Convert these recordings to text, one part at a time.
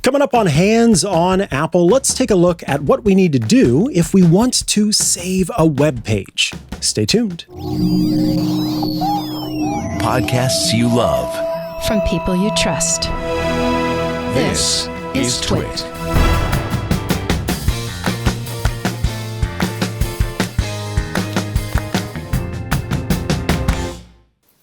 Coming up on Hands on Apple, let's take a look at what we need to do if we want to save a web page. Stay tuned. Podcasts you love. From people you trust. This is TWiT.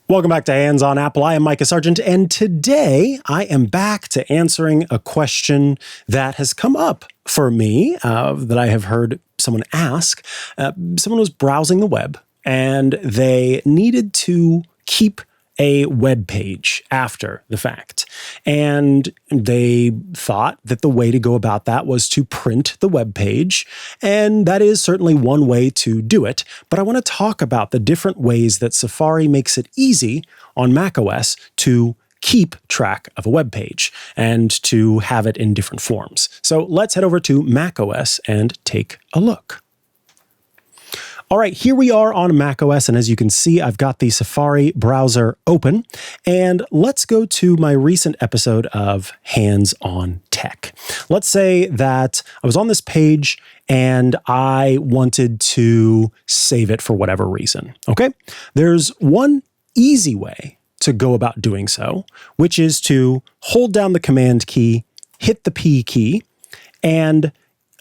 Welcome back to Hands on Apple. I am Mikah Sargent, and today I am back to answering a question that has come up for me that I have heard someone ask. Someone was browsing the web, and they needed to keep a web page after the fact. And they thought that the way to go about that was to print the web page. And that is certainly one way to do it. But I want to talk about the different ways that Safari makes it easy on macOS to keep track of a web page and to have it in different forms. So let's head over to macOS and take a look. All right, here we are on macOS, and as you can see, I've got the Safari browser open, and let's go to my recent episode of Hands on Tech. Let's say that I was on this page and I wanted to save it for whatever reason, okay? There's one easy way to go about doing so, which is to hold down the Command key, hit the P key, and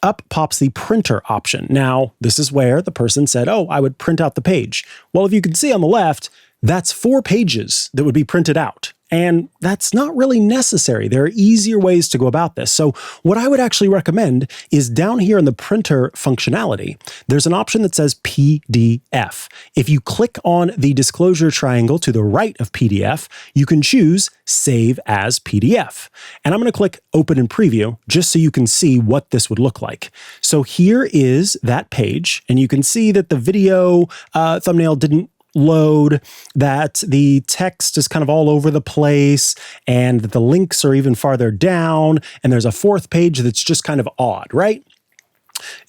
up pops the printer option. Now, this is where the person said, oh, I would print out the page. Well, if you can see on the left, that's 4 pages that would be printed out. And that's not really necessary. There are easier ways to go about this. So what I would actually recommend is down here in the printer functionality, there's an option that says PDF. If you click on the disclosure triangle to the right of PDF, you can choose Save as PDF. And I'm going to click Open in Preview just so you can see what this would look like. So here is that page, and you can see that the video thumbnail didn't load, that the text is kind of all over the place, and that the links are even farther down, and there's a 4th page that's just kind of odd, right?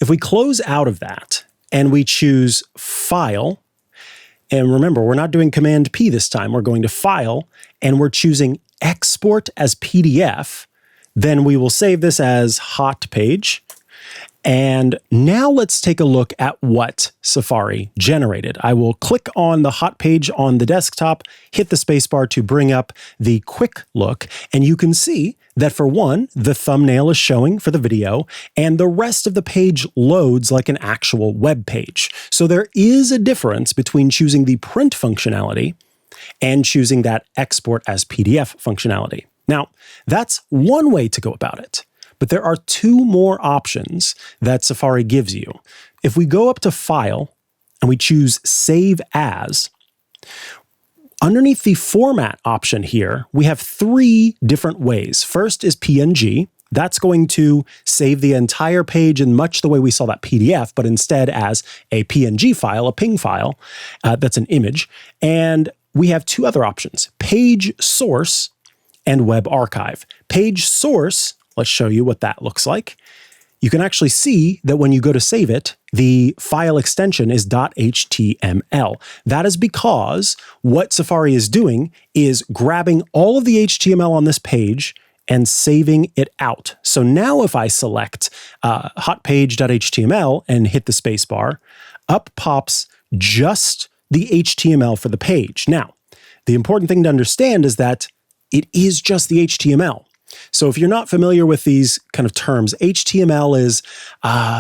If we close out of that and we choose File, and remember, we're not doing Command P this time, we're going to File, and we're choosing Export as PDF, then we will save this as Hot Page. And now let's take a look at what Safari generated. I will click on the hot page on the desktop, hit the spacebar to bring up the quick look, and you can see that for one, the thumbnail is showing for the video, and the rest of the page loads like an actual web page. So there is a difference between choosing the print functionality and choosing that export as PDF functionality. Now, that's one way to go about it. But there are 2 more options that Safari gives you. If we go up to File and we choose Save As, underneath the Format option here, we have 3 different ways. First is PNG. That's going to save the entire page in much the way we saw that PDF, but instead as a PNG file, a PNG file, that's an image. And we have 2 other options, Page Source and Web Archive. Page Source, let's show you what that looks like. You can actually see that when you go to save it, the file extension is .html. That is because what Safari is doing is grabbing all of the HTML on this page and saving it out. So now if I select hotpage.html and hit the spacebar, up pops just the HTML for the page. Now, the important thing to understand is that it is just the HTML. So if you're not familiar with these kind of terms, HTML is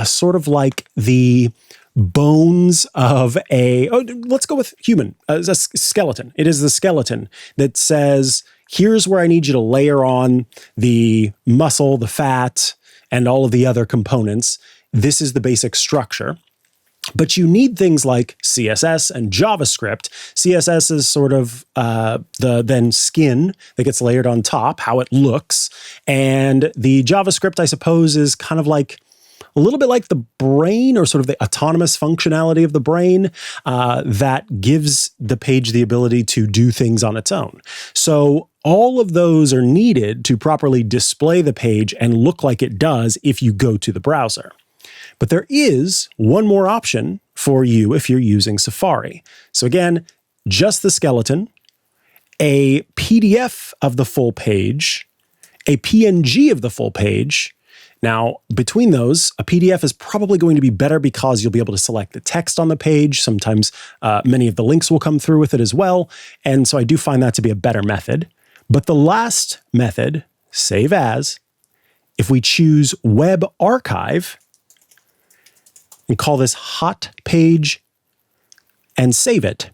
sort of like the bones of let's go with human, a skeleton. It is the skeleton that says, here's where I need you to layer on the muscle, the fat, and all of the other components. This is the basic structure. But you need things like CSS and JavaScript. CSS is sort of the then skin that gets layered on top, how it looks. And the JavaScript, I suppose, is kind of like a little bit like the brain, or sort of the autonomous functionality of the brain that gives the page the ability to do things on its own. So all of those are needed to properly display the page and look like it does if you go to the browser. But there is one more option for you if you're using Safari. So again, just the skeleton, a PDF of the full page, A PNG of the full page. Now, between those, a PDF is probably going to be better because you'll be able to select the text on the page. Sometimes many of the links will come through with it as well. And so I do find that to be a better method. But the last method, save as, if we choose Web Archive and call this hot page and save it,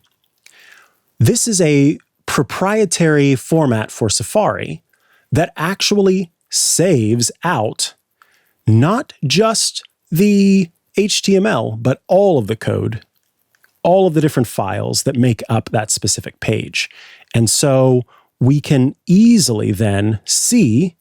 this is a proprietary format for Safari that actually saves out not just the HTML, but all of the code, all of the different files that make up that specific page. And so we can easily then see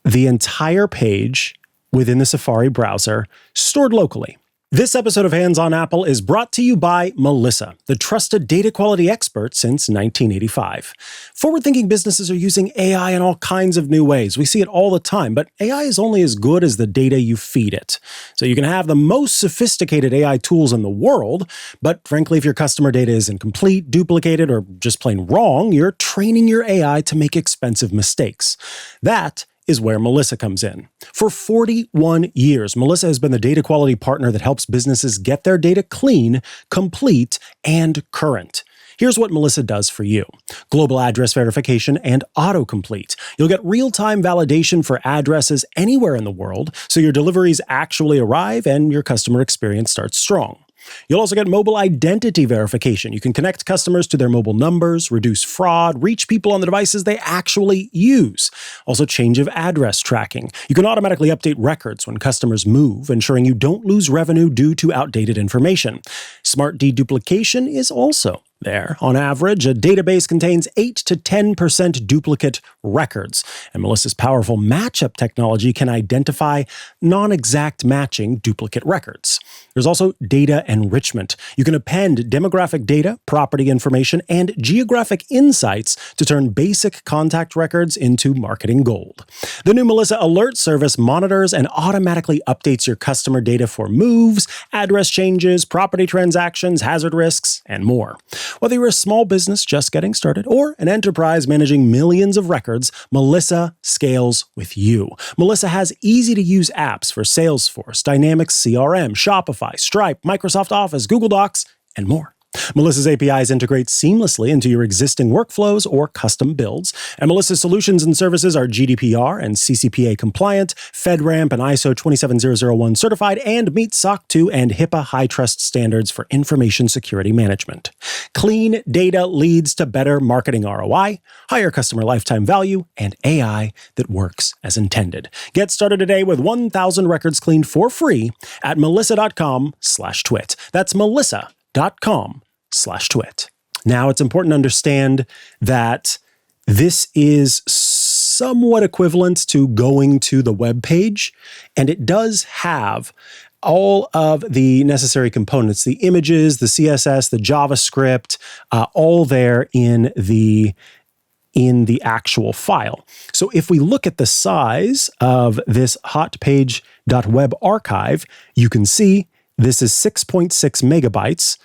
the entire page within the Safari browser stored locally. This episode of Hands on Apple is brought to you by Melissa, the trusted data quality expert since 1985. Forward-thinking businesses are using AI in all kinds of new ways. We see it all the time, but AI is only as good as the data you feed it. So you can have the most sophisticated AI tools in the world, but frankly, if your customer data is incomplete, duplicated, or just plain wrong, you're training your AI to make expensive mistakes. That is where Melissa comes in. For 41 years, Melissa has been the data quality partner that helps businesses get their data clean, complete, and current. Here's what Melissa does for you. Global address verification and autocomplete. You'll get real-time validation for addresses anywhere in the world, so your deliveries actually arrive and your customer experience starts strong. You'll also get mobile identity verification. You can connect customers to their mobile numbers, reduce fraud, reach people on the devices they actually use. Also, change of address tracking. You can automatically update records when customers move, ensuring you don't lose revenue due to outdated information. Smart deduplication is also there. On average, a database contains 8 to 10% duplicate records, and Melissa's powerful matchup technology can identify non-exact matching duplicate records. There's also data enrichment. You can append demographic data, property information, and geographic insights to turn basic contact records into marketing gold. The new Melissa Alert service monitors and automatically updates your customer data for moves, address changes, property transactions, hazard risks, and more. Whether you're a small business just getting started or an enterprise managing millions of records, Melissa scales with you. Melissa has easy-to-use apps for Salesforce, Dynamics CRM, Shopify, Stripe, Microsoft Office, Google Docs, and more. Melissa's APIs integrate seamlessly into your existing workflows or custom builds, and Melissa's solutions and services are GDPR and CCPA compliant, FedRAMP and ISO 27001 certified, and meet SOC 2 and HIPAA high-trust standards for information security management. Clean data leads to better marketing ROI, higher customer lifetime value, and AI that works as intended. Get started today with 1,000 records cleaned for free at melissa.com/twit. That's melissa.com/twit. Now, it's important to understand that this is somewhat equivalent to going to the web page, and it does have all of the necessary components, the images, the CSS, the JavaScript, all there in the actual file. So if we look at the size of this hotpage.web archive, you can see this is 6.6 megabytes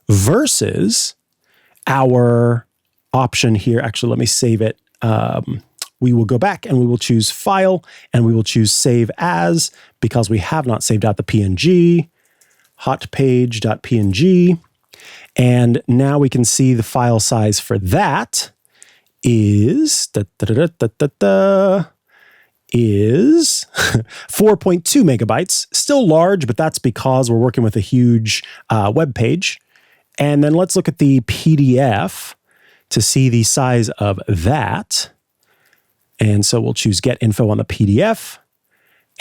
versus our option here. Actually, let me save it. We will go back and we will choose File and we will choose Save As because we have not saved out the PNG, hotpage.png. And now we can see the file size for that is 4.2 megabytes. Still large, but that's because we're working with a huge web page. And then let's look at the PDF to see the size of that. And so we'll choose Get Info on the PDF.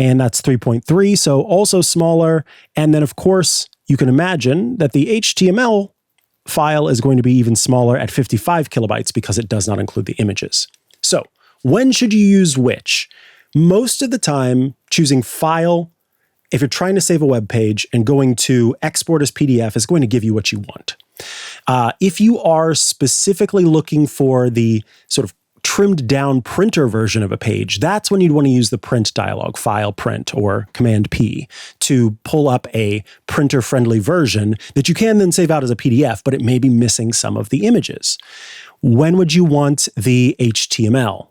And that's 3.3, so also smaller. And then, of course, you can imagine that the HTML file is going to be even smaller at 55 kilobytes because it does not include the images. So when should you use which? Most of the time, choosing File, if you're trying to save a web page, and going to Export as PDF is going to give you what you want. If you are specifically looking for the sort of trimmed down printer version of a page, that's when you'd want to use the print dialog, File Print or Command P, to pull up a printer-friendly version that you can then save out as a PDF, but it may be missing some of the images. When would you want the HTML?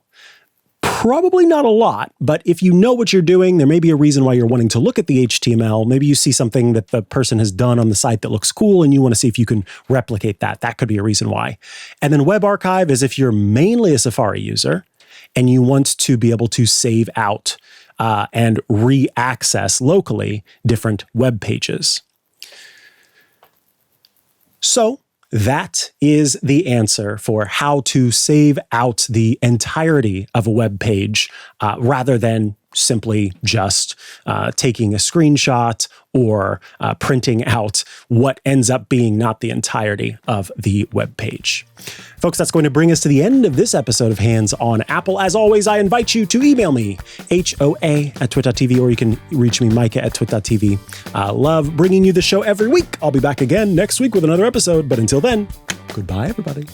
Probably not a lot, but if you know what you're doing, there may be a reason why you're wanting to look at the HTML. Maybe you see something that the person has done on the site that looks cool and you want to see if you can replicate that. That could be a reason why. And then Web Archive is if you're mainly a Safari user and you want to be able to save out and re-access locally different web pages. So that is the answer for how to save out the entirety of a web page rather than simply just taking a screenshot or printing out what ends up being not the entirety of the web page. Folks, that's going to bring us to the end of this episode of Hands on Apple. As always, I invite you to email me, hoa@twit.tv, or you can reach me, Mikah@twit.tv. Love bringing you the show every week. I'll be back again next week with another episode, but until then, goodbye, everybody.